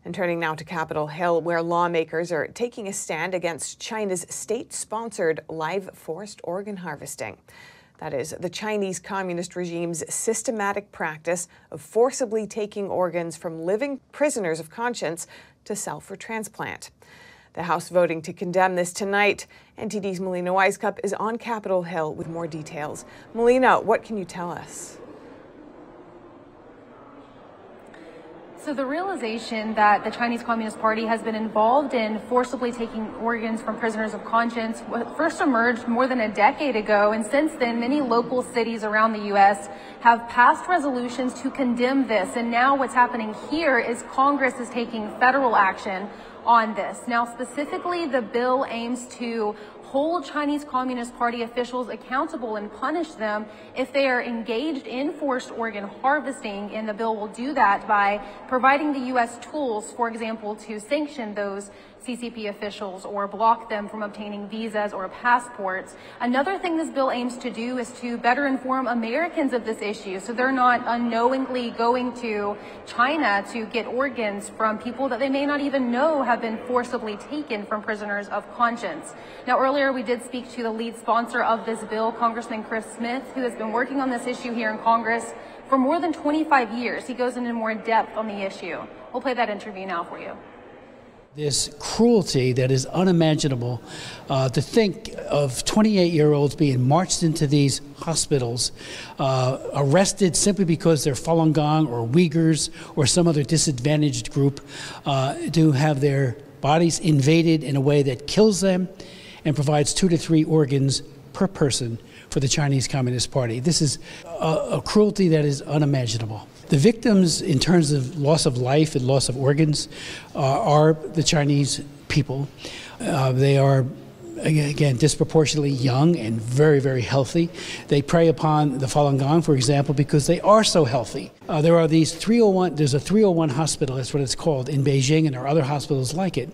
And turning now to Capitol Hill, where lawmakers are taking a stand against China's state-sponsored live forest organ harvesting. That is, the Chinese Communist regime's systematic practice of forcibly taking organs from living prisoners of conscience to sell for transplant. The House voting to condemn this tonight. NTD's Melina Wisecup is on Capitol Hill with more details. Melina, what can you tell us? So the realization that the Chinese Communist Party has been involved in forcibly taking organs from prisoners of conscience first emerged more than a decade ago, and since then many local cities around the U.S. have passed resolutions to condemn this. And now what's happening here is Congress is taking federal action on this. Now specifically, the bill aims to hold Chinese Communist Party officials accountable and punish them if they are engaged in forced organ harvesting, and the bill will do that by providing the U.S. tools, for example, to sanction those CCP officials or block them from obtaining visas or passports. Another thing this bill aims to do is to better inform Americans of this issue, so they're not unknowingly going to China to get organs from people that they may not even know have been forcibly taken from prisoners of conscience. Now, earlier we did speak to the lead sponsor of this bill, Congressman Chris Smith, who has been working on this issue here in Congress for more than 25 years. He goes into more depth on the issue. We'll play that interview now for you. This cruelty that is unimaginable, to think of 28-year-olds being marched into these hospitals, arrested simply because they're Falun Gong or Uyghurs or some other disadvantaged group, to have their bodies invaded in a way that kills them and provides 2 to 3 organs per person for the Chinese Communist Party. This is a cruelty that is unimaginable. The victims, in terms of loss of life and loss of organs, are the Chinese people. They are, again, disproportionately young and very, very healthy. They prey upon the Falun Gong, for example, because they are so healthy. There are these 301, there's a 301 hospital, that's what it's called, in Beijing, and there are other hospitals like it,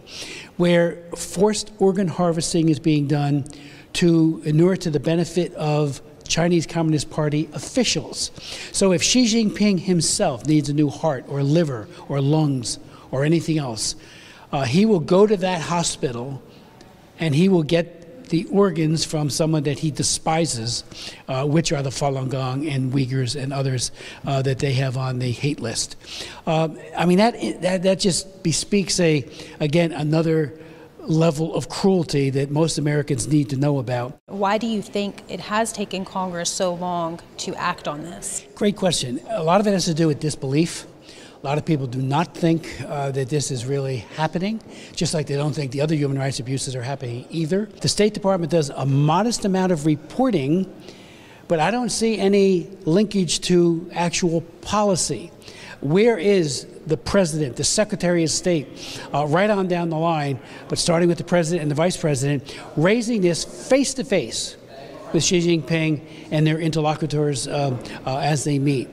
where forced organ harvesting is being done to inure to the benefit of Chinese Communist Party officials. So if Xi Jinping himself needs a new heart or liver or lungs or anything else, he will go to that hospital and he will get the organs from someone that he despises, which are the Falun Gong and Uyghurs and others that they have on the hate list. I mean, that just bespeaks again, another level of cruelty that most Americans need to know about. Why do you think it has taken Congress so long to act on this? Great question. A lot of it has to do with disbelief. A lot of people do not think that this is really happening, just like they don't think the other human rights abuses are happening either. The State Department does a modest amount of reporting, but I don't see any linkage to actual policy. Where is the president, the secretary of state, right on down the line, but starting with the president and the vice president, raising this face-to-face with Xi Jinping and their interlocutors as they meet?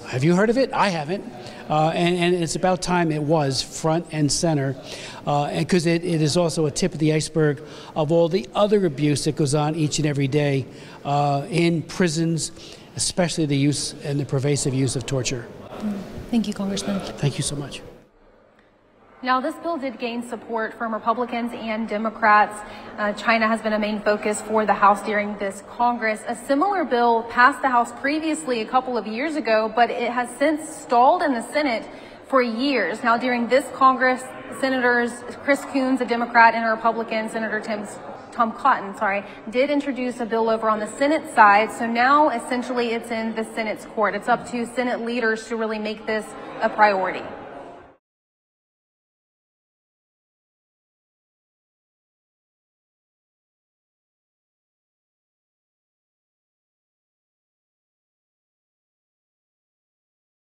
Have you heard of it? I haven't. And it's about time it was front and center, because it is also a tip of the iceberg of all the other abuse that goes on each and every day in prisons, especially the use and the pervasive use of torture. Thank you, Congressman. Thank you so much. Now, this bill did gain support from Republicans and Democrats. China has been a main focus for the House during this Congress. A similar bill passed the House previously a couple of years ago, but it has since stalled in the Senate for years. Now, during this Congress, Senators Chris Coons, a Democrat, and a Republican, Senator Tom Cotton, did introduce a bill over on the Senate side. So now, essentially, it's in the Senate's court. It's up to Senate leaders to really make this a priority.